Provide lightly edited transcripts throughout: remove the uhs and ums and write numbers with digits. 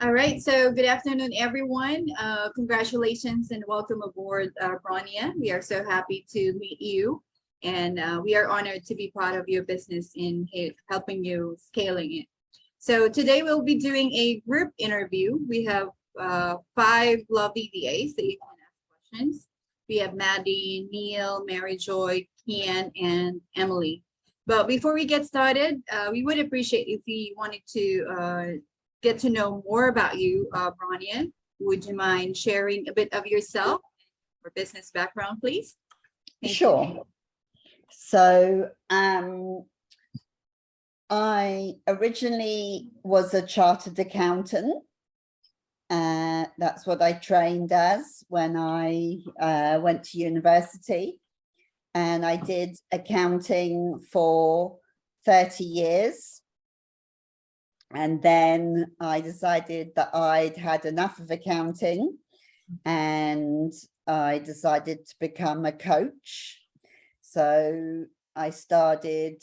All right, so good afternoon, everyone. Congratulations and welcome aboard, Bronja. We are so happy to meet you, and we are honored to be part of your business in helping you scaling it. So today we'll be doing a group interview. We have five lovely VAs that you can ask questions. We have Maddie, Neil, Mary Joy, Kian, and Emily. But before we get started, we would appreciate if you wanted to get to know more about you, Bronja. Would you mind sharing a bit of yourself or business background, please? Thank Sure. you. So I originally was a chartered accountant. That's what I trained as when I went to university. And I did accounting for 30 years. And then I decided that I'd had enough of accounting and I decided to become a coach. So I started,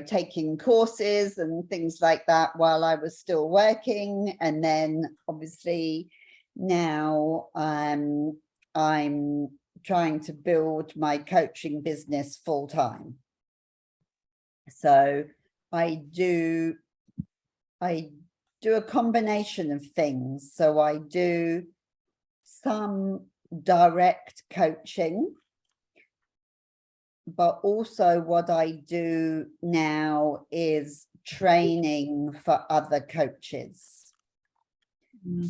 taking courses and things like that while I was still working. And then obviously now I'm trying to build my coaching business full time. So I do a combination of things. So I do some direct coaching, but also what I do now is training for other coaches.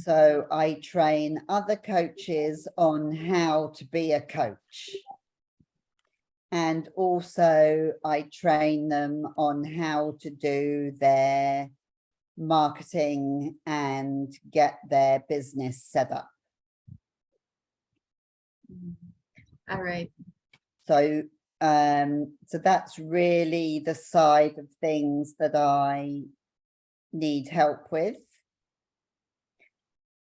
So I train other coaches on how to be a coach. And also I train them on how to do their marketing and get their business set up. All right. So that's really the side of things that I need help with.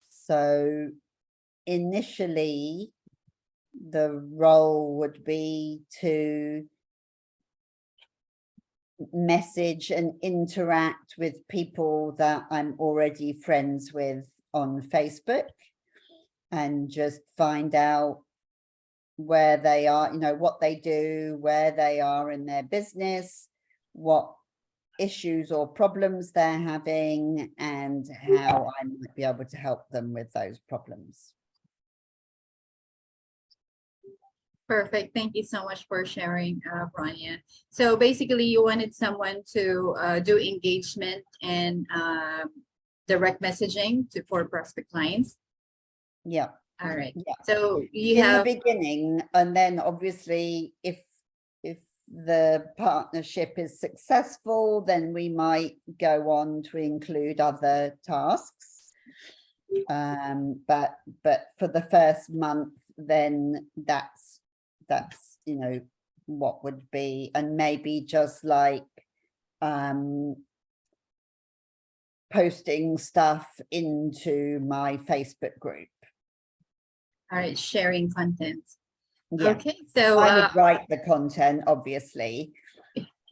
So initially, the role would be to message and interact with people that I'm already friends with on Facebook and just find out where they are, what they do, where they are in their business, what issues or problems they're having, and how I might be able to help them with those problems. Perfect. Thank you so much for sharing, Bronja. So basically, you wanted someone to do engagement and direct messaging for prospect clients. Yeah. All right. Yeah. So you in have the beginning, and then obviously if the partnership is successful, then we might go on to include other tasks. But for the first month, then that's what would be, and maybe just like posting stuff into my Facebook group. All right, sharing content. Yeah. Okay, so I would write the content, obviously.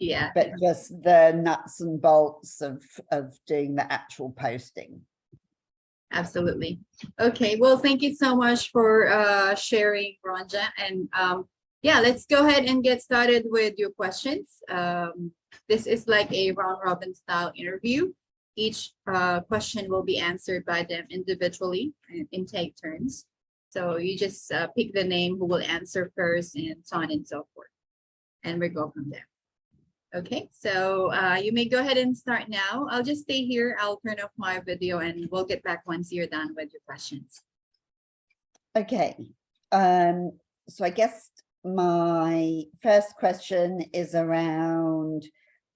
Yeah. But just the nuts and bolts of doing the actual posting. Absolutely. Okay, well, thank you so much for sharing, Bronja. And yeah, let's go ahead and get started with your questions. This is like a round robin style interview. Each question will be answered by them individually in take turns. So you just pick the name who will answer first and so on and so forth. And we go from there. Okay, so you may go ahead and start now. I'll just stay here. I'll turn off my video and we'll get back once you're done with your questions. Okay, so I guess my first question is around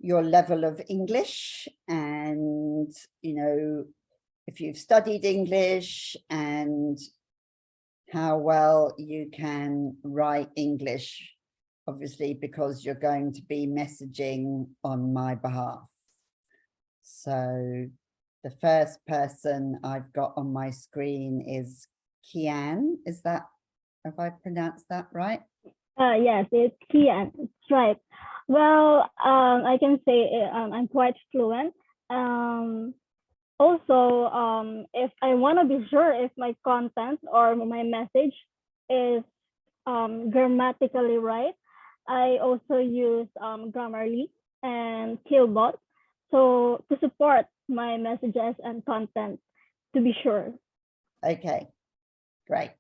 your level of English and, if you've studied English and how well you can write English, obviously, because you're going to be messaging on my behalf. So the first person I've got on my screen is Kian. Have I pronounced that right? Yes, it's Kian. It's right. Well, I can say I'm quite fluent. Also, if I want to be sure if my content or my message is grammatically right, I also use Grammarly and Killbot so to support my messages and content to be sure. Okay, great.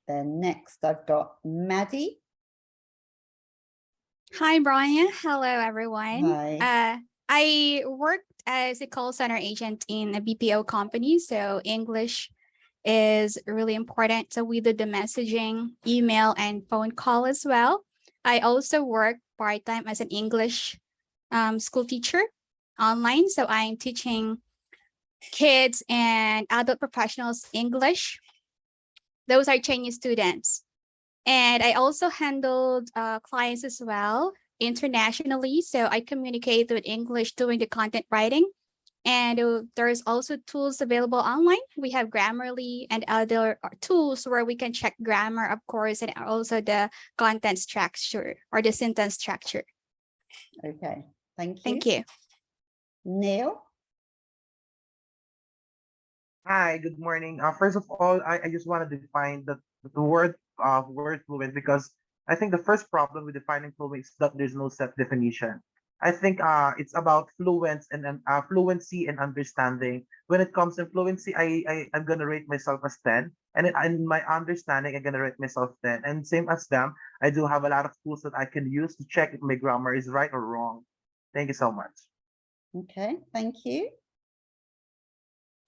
Then next I've got Maddie. Hi, Bronja. Hello, everyone. Hi. I worked as a call center agent in a BPO company, so English is really important. So we do the messaging, email, and phone call as well. I also work part-time as an English school teacher online. So I'm teaching kids and adult professionals English. Those are Chinese students. And I also handled clients as well internationally. So I communicate with English doing the content writing. And there's also tools available online. We have Grammarly and other tools where we can check grammar, of course, and also the content structure or the sentence structure. Okay, thank you. Thank you. Neil. Hi, good morning. First of all, I just want to define the word fluent, because I think the first problem with defining fluent is that there's no set definition. I think it's about fluency and understanding. When it comes to fluency, I'm gonna rate myself as 10, and in my understanding, I'm gonna rate myself 10. And same as them, I do have a lot of tools that I can use to check if my grammar is right or wrong. Thank you so much. Okay, thank you.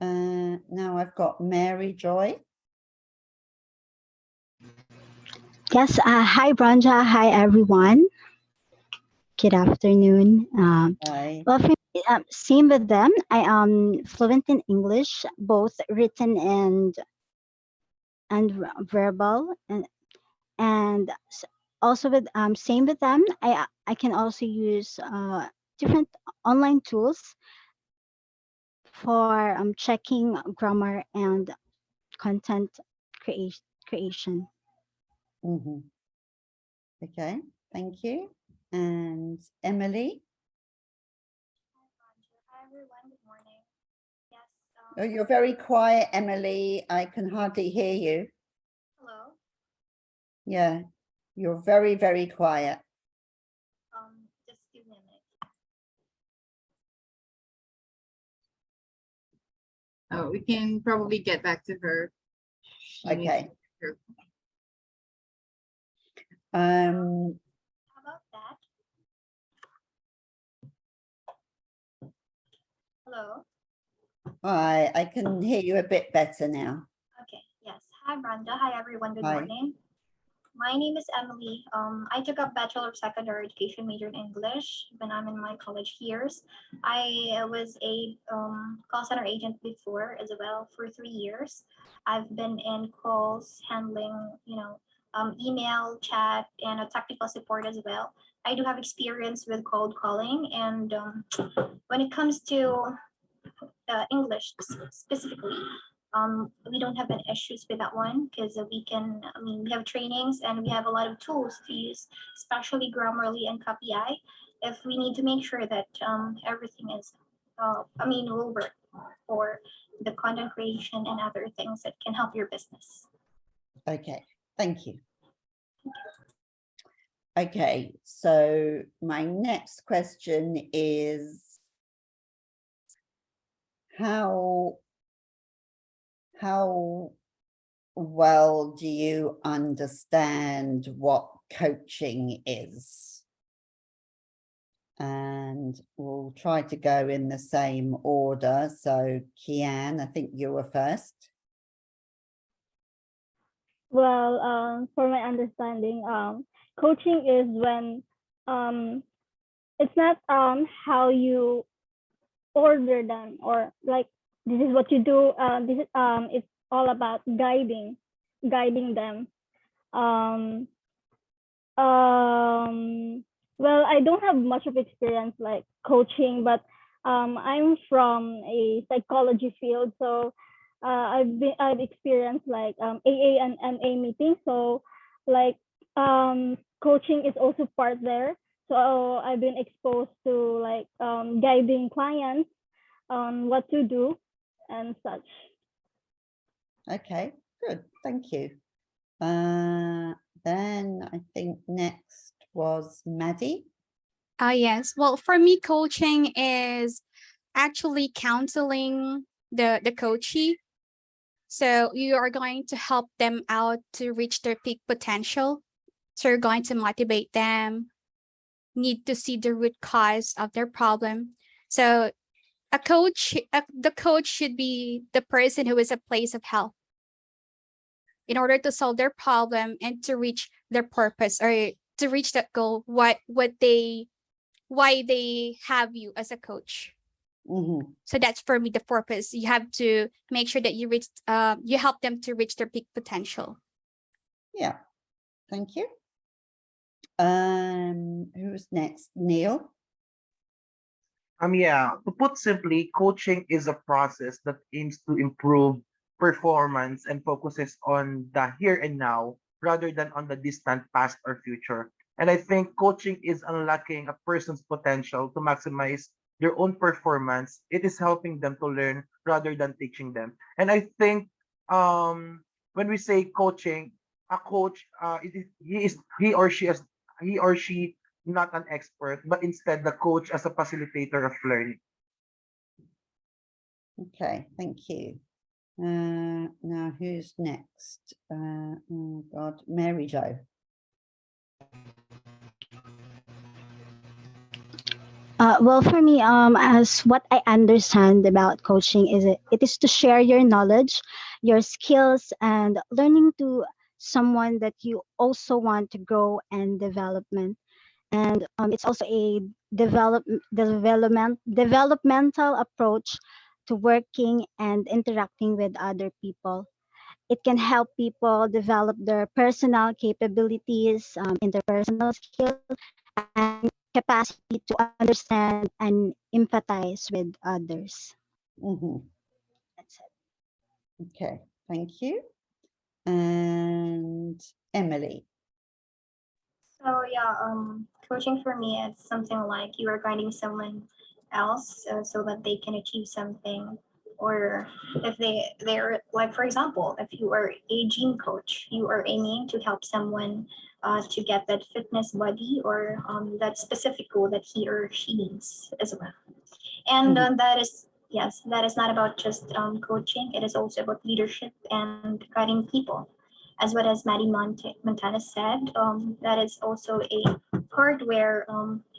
Now I've got Mary Joy. Yes, hi Bronja, hi everyone. Good afternoon. Hi. Well, for me, same with them. I am fluent in English, both written and verbal, and also with same with them. I can also use different online tools for checking grammar and content creation. Mm-hmm. Okay, thank you. And Emily. Hi everyone, good morning. Yes. Oh, you're very quiet, Emily. I can hardly hear you. Hello. Yeah, you're very, very quiet. Just give me a minute. Oh, we can probably get back to her. She needs Okay. her- How about that? Hello. I can hear you a bit better now. Okay. Yes. Hi Brenda. Hi everyone. Good Hi. morning. My name is Emily. I took a Bachelor of Secondary Education major in English when I'm in my college years. I was a call center agent before as well for 3 years. I've been in calls handling, email, chat, and a technical support as well. I do have experience with cold calling, and when it comes to English specifically, we don't have any issues with that one because we have trainings and we have a lot of tools to use, especially Grammarly and QVA, if we need to make sure that everything is, will work for the content creation and other things that can help your business. Okay, thank you. Okay, so my next question is how well do you understand what coaching is? And we'll try to go in the same order. So Kian, I think you were first. Well, for my understanding, coaching is when it's not how you order them or like this is what you do. It's all about guiding them. Um, well, I don't have much of experience like coaching, but I'm from a psychology field, so I've experienced like AA and MA meetings. So like coaching is also part there. So I've been exposed to like guiding clients on what to do and such. Okay, good, thank you. Then I think next was Maddie. Yes. Well, for me, coaching is actually counseling the coachee. So you are going to help them out to reach their peak potential. So you're going to motivate them, need to see the root cause of their problem. So the coach should be the person who is a place of help in order to solve their problem and to reach their purpose or to reach that goal. Why they have you as a coach. So that's for me the purpose. You have to make sure that you help them to reach their peak potential. Yeah, thank you. Who's next? Neil? Yeah, to put simply, coaching is a process that aims to improve performance and focuses on the here and now rather than on the distant past or future. And I think coaching is unlocking a person's potential to maximize their own performance. It is helping them to learn rather than teaching them. And I think when we say coaching, a coach he or she not an expert, but instead the coach as a facilitator of learning. Okay, thank you. Now who's next? Oh God, Mary Jo. Well, for me, as what I understand about coaching is it is to share your knowledge, your skills, and learning to someone that you also want to grow and development. And it's also a developmental approach to working and interacting with other people. It can help people develop their personal capabilities, interpersonal skills, and capacity to understand and empathize with others. That's it. Okay, thank you. And Emily. So yeah, coaching for me is something like you are guiding someone else so that they can achieve something, or if they're like, for example, if you are a gym coach, you are aiming to help someone to get that fitness body or that specific goal that he or she needs as well. And that is, yes, that is not about just coaching. It is also about leadership and guiding people. As what as Maddie Montana said, that is also a part where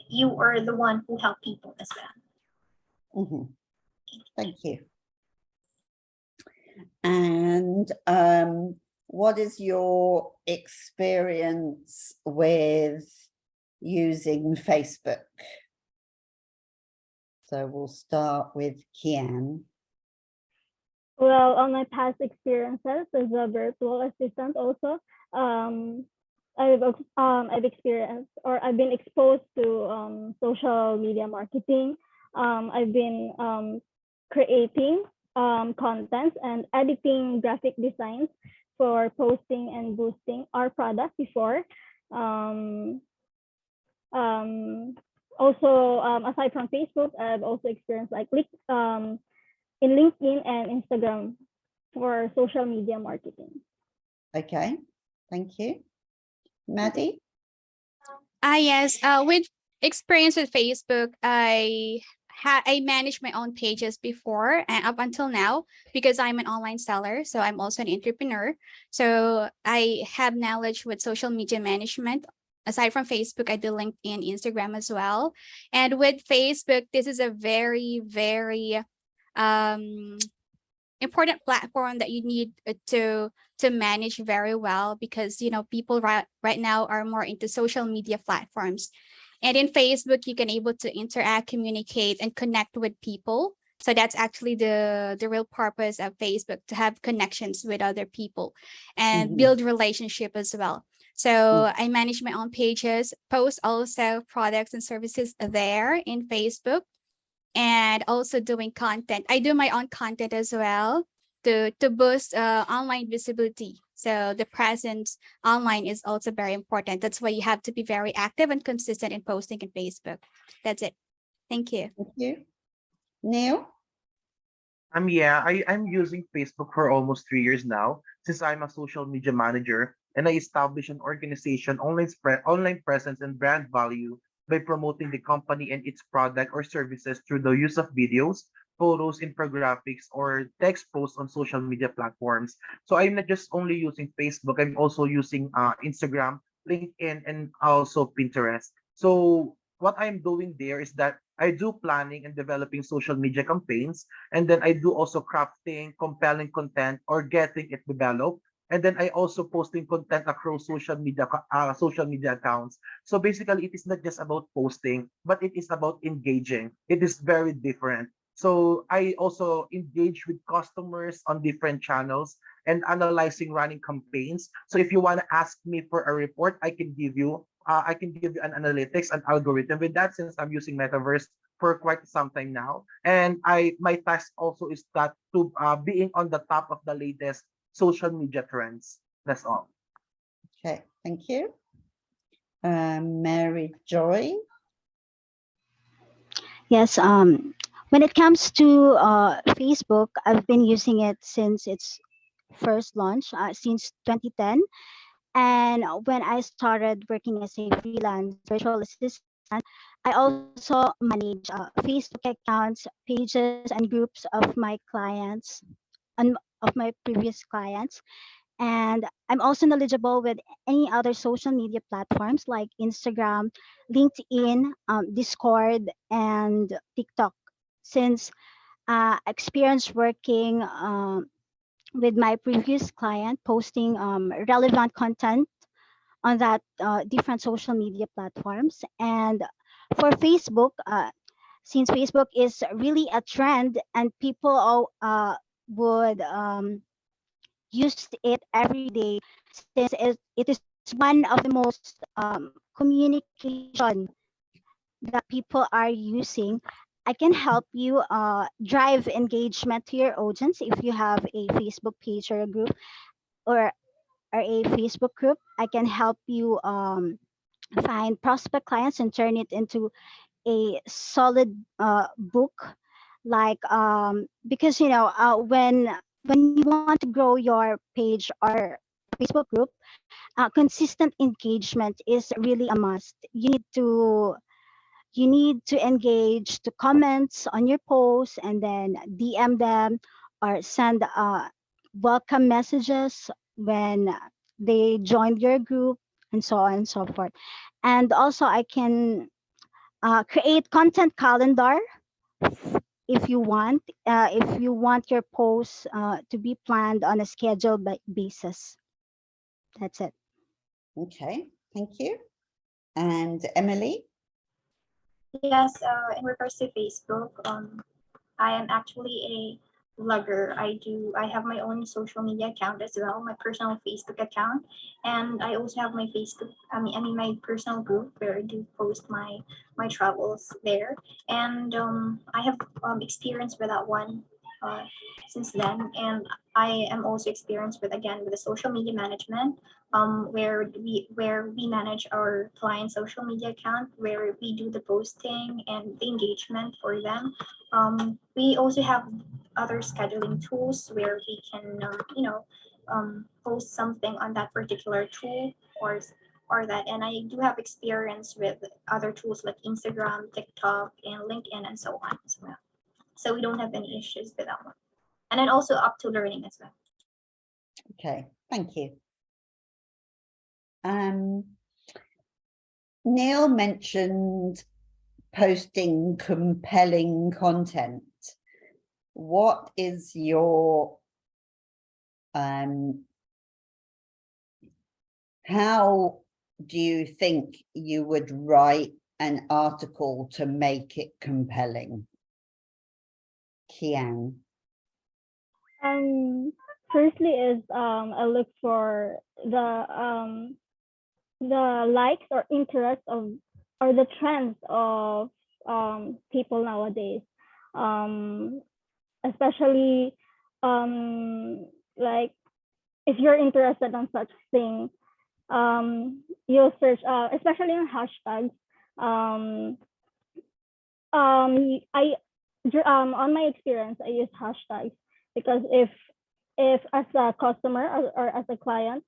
you are the one who help people as well. Thank you. And what is your experience with using Facebook? So we'll start with Kian. Well, on my past experiences as a virtual assistant also, I've experienced or I've been exposed to social media marketing. I've been creating content and editing graphic designs for posting and boosting our product before. Also, aside from Facebook, I've also experienced like in LinkedIn and Instagram for social media marketing. Okay, thank you. Maddie? Yes, with experience with Facebook, I managed my own pages before and up until now because I'm an online seller. So I'm also an entrepreneur. So I have knowledge with social media management. Aside from Facebook, I do LinkedIn, Instagram as well. And with Facebook, this is a very, very important platform that you need to manage very well because people right now are more into social media platforms. And in Facebook, you can able to interact, communicate, and connect with people. So that's actually the real purpose of Facebook, to have connections with other people and build relationship as well. So I manage my own pages, post also products and services there in Facebook, and also doing content. I do my own content as well to boost online visibility. So the presence online is also very important. That's why you have to be very active and consistent in posting in Facebook. That's it. Thank you. Thank you. Neil? Yeah, I'm using Facebook for almost 3 years now, since I'm a social media manager and I established an organization online presence and brand value by promoting the company and its product or services through the use of videos, photos, infographics, or text posts on social media platforms. So I'm not just only using Facebook, I'm also using Instagram, LinkedIn, and also Pinterest. So what I'm doing there is that I do planning and developing social media campaigns, and then I do also crafting compelling content or getting it developed. And then I also posting content across social media accounts. So basically, it is not just about posting, but it is about engaging. It is very different. So I also engage with customers on different channels and analyzing running campaigns. So if you want to ask me for a report, I can give you an analytics and algorithm with that, since I'm using Metaverse for quite some time now. And my task also is that to being on the top of the latest social media trends. That's all. Okay, thank you. Mary Joy. Yes, when it comes to Facebook, I've been using it since its first launch, since 2010. And when I started working as a freelance virtual assistant, I also manage Facebook accounts, pages, and groups of my clients and of my previous clients. And I'm also knowledgeable with any other social media platforms like Instagram, LinkedIn, Discord, and TikTok. Since experience working with my previous client, posting relevant content on that different social media platforms. And for Facebook, since Facebook is really a trend and people would use it every day, since it is one of the most communication that people are using. I can help you drive engagement to your audience if you have a Facebook page or a group, or a Facebook group. I can help you find prospect clients and turn it into a solid book. Like because when you want to grow your page or Facebook group, consistent engagement is really a must. You need to engage to comments on your posts, and then DM them or send welcome messages when they joined your group, and so on and so forth. And also I can create content calendar if you want, if you want your posts to be planned on a scheduled basis. That's it. Okay, thank you. And Emily. Yes, in regards to Facebook, I am actually a vlogger. I have my own social media account as well, my personal Facebook account, and I also have my Facebook. I mean my personal group where I do post my travels there, and I have experience with that one uh, since then, and I am also experienced with again with the social media management, where we manage our client social media account, where we do the posting and the engagement for them. We also have other scheduling tools where we can, post something on that particular tool or that. And I do have experience with other tools like Instagram, TikTok, and LinkedIn, and so on as well. So we don't have any issues with that one. And then also up to learning as well. Okay, thank you. Neil mentioned posting compelling content. What is your how do you think you would write an article to make it compelling? Kian. Firstly is I look for the likes or interest of or the trends of people nowadays, especially like if you're interested on such thing, you'll search, especially on hashtags. I on my experience, I use hashtags because if as a customer or as a client,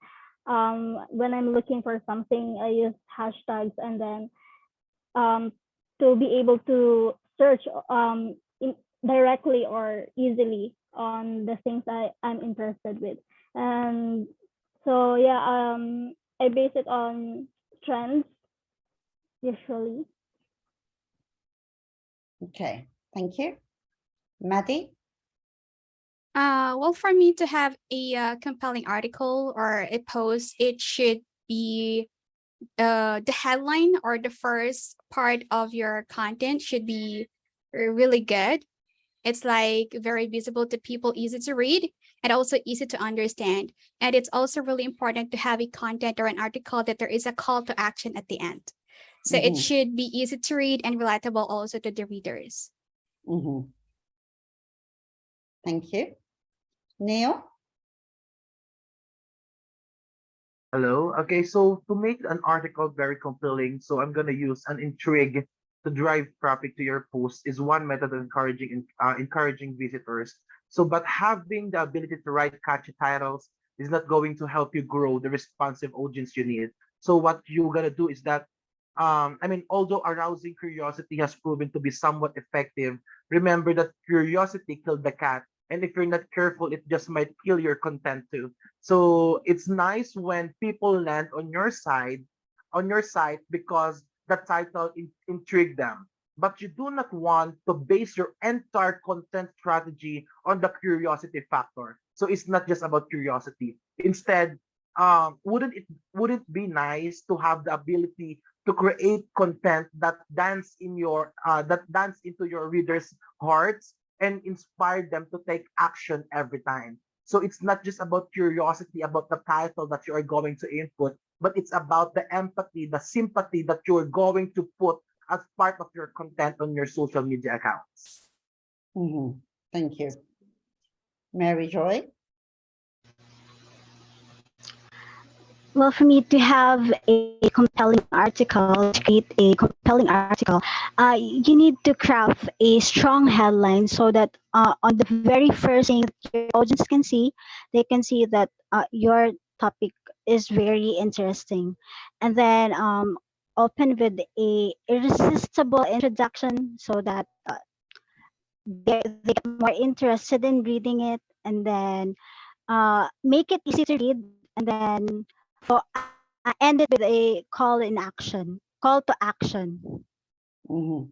when I'm looking for something, I use hashtags, and then um, to be able to search directly or easily on the things I'm interested with. And so yeah, I base it on trends usually. Okay, thank you. Maddie? Well, for me to have a compelling article or a post, it should be the headline or the first part of your content should be really good. It's like very visible to people, easy to read, and also easy to understand. And it's also really important to have a content or an article that there is a call to action at the end. So it Mhm, should be easy to read and relatable also to the readers. mhm. Thank you. Neil? Hello. Okay, so to make an article very compelling, so I'm gonna use an intrigue to drive traffic to your post is one method of encouraging visitors. So, but having the ability to write catchy titles is not going to help you grow the responsive audience you need. So, what you're gonna do is that, although arousing curiosity has proven to be somewhat effective, remember that curiosity killed the cat, and if you're not careful, it just might kill your content too. So it's nice when people land on your site because the title intrigued them. But you do not want to base your entire content strategy on the curiosity factor. So it's not just about curiosity. Instead, wouldn't it be nice to have the ability to create content that dance into your readers' hearts and inspire them to take action every time. So it's not just about curiosity about the title that you are going to input, but it's about the empathy, the sympathy that you're going to put as part of your content on your social media accounts. Mhm. Thank you. Mary Joy? Well, for me to have a compelling article, to create a compelling article, you need to craft a strong headline so that on the very first thing that your audience can see, they can see that your topic is very interesting. And then open with a irresistible introduction so that they get more interested in reading it. And then make it easy to read, and then end it with a call to action. Mhm.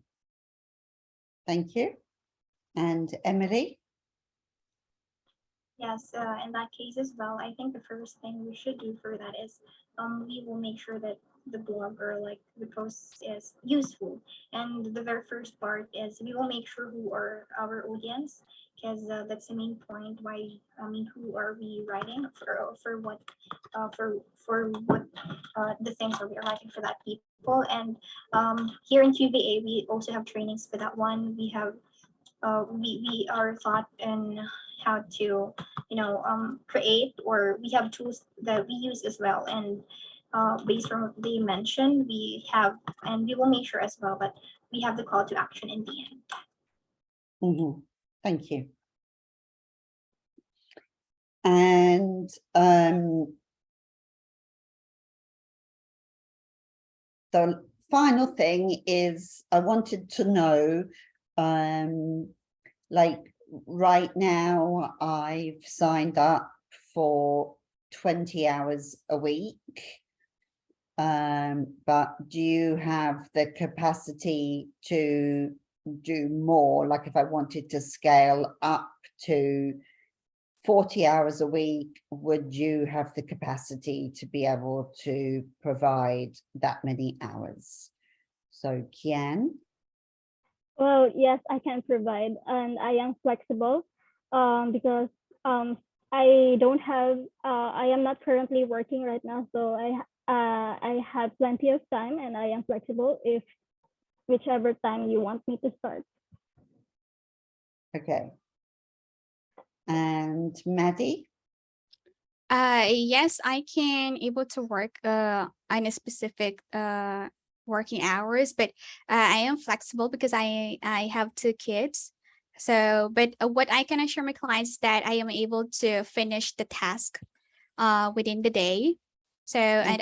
Thank you. And Emily? Yes, in that case as well, I think the first thing we should do for that is we will make sure that the blog or like the post is useful. And the very first part is we will make sure who are our audience, because that's the main point. Why, I mean, who are we writing for what what the things are we writing for that people. And here in QVA we also have trainings for that one. We have we are taught in how to create, or we have tools that we use as well. And based on what they mentioned, we have, and we will make sure as well that we have the call to action in the end. Mhm. Thank you. And the final thing is I wanted to know, like right now I've signed up for 20 hours a week. But do you have the capacity to do more? Like if I wanted to scale up to 40 hours a week, would you have the capacity to be able to provide that many hours? So Kian? Well, yes, I can provide, and I am flexible because I don't have, I am not currently working right now, so I have plenty of time, and I am flexible if whichever time you want me to start. Okay. And Maddie? Yes, I can able to work on a specific working hours, but I am flexible because I have two kids. So, but what I can assure my clients is that I am able to finish the task within the day. So, and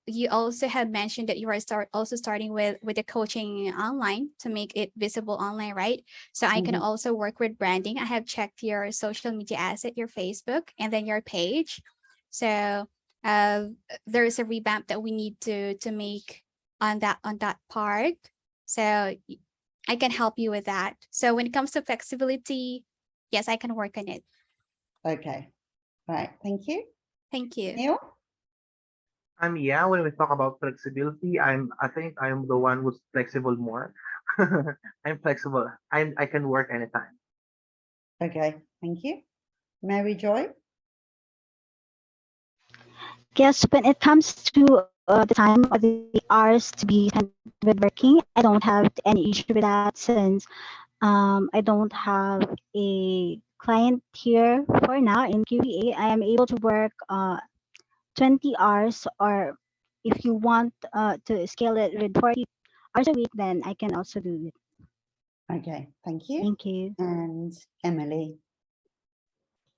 you also have mentioned that you are also starting with the coaching online to make it visible online, right? So I can also work with branding. I have checked your social media asset, your Facebook, and then your page. So there is a revamp that we need to make on that part. So I can help you with that. So when it comes to flexibility, yes, I can work on it. Okay, right, thank you. Thank you. Neil? Yeah, when we talk about flexibility, I think I'm the one who's flexible more. I'm flexible. I can work anytime. Okay, thank you. Mary Joy? Yes, when it comes to the time or the hours to be spent with working, I don't have any issue with that since I don't have a client here for now in QVA. I am able to work 20 hours, or if you want to scale it with 40 hours a week, then I can also do it. Okay, thank you. Thank you. And Emily?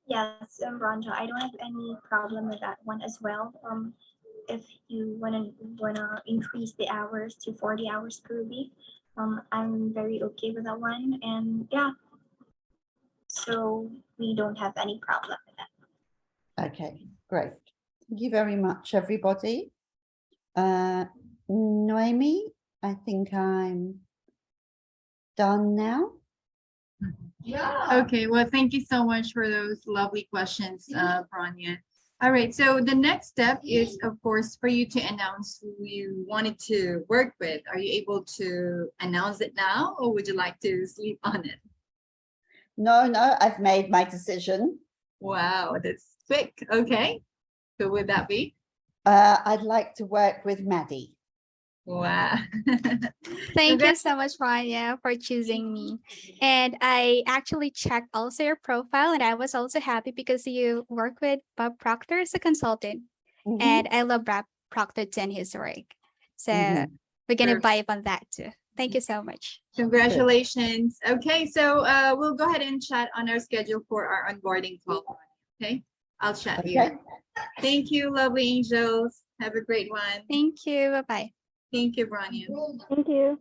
Yes, Bronja, I don't have any problem with that one as well. If you wanna increase the hours to 40 hours per week, I'm very okay with that one. And yeah, so we don't have any problem with that. Okay, great. Thank you very much, everybody. Noemi, I think I'm done now. Okay, well, thank you so much for those lovely questions, Bronja. All right, so the next step is, of course, for you to announce who you wanted to work with. Are you able to announce it now, or would you like to sleep on it? No, I've made my decision. Wow, that's quick. Okay, who would that be? I'd like to work with Maddie. Wow. Thank you so much, Rania, for choosing me. And I actually checked also your profile, and I was also happy because you work with Bob Proctor as a consultant. And I love Bob Proctor and his work. So we're going to vibe on that too. Thank you so much. Congratulations. Okay, so we'll go ahead and chat on our schedule for our onboarding call. Okay, I'll chat you. Thank you, lovely angels. Have a great one. Thank you. Bye-bye. Thank you, Bronja. Thank you.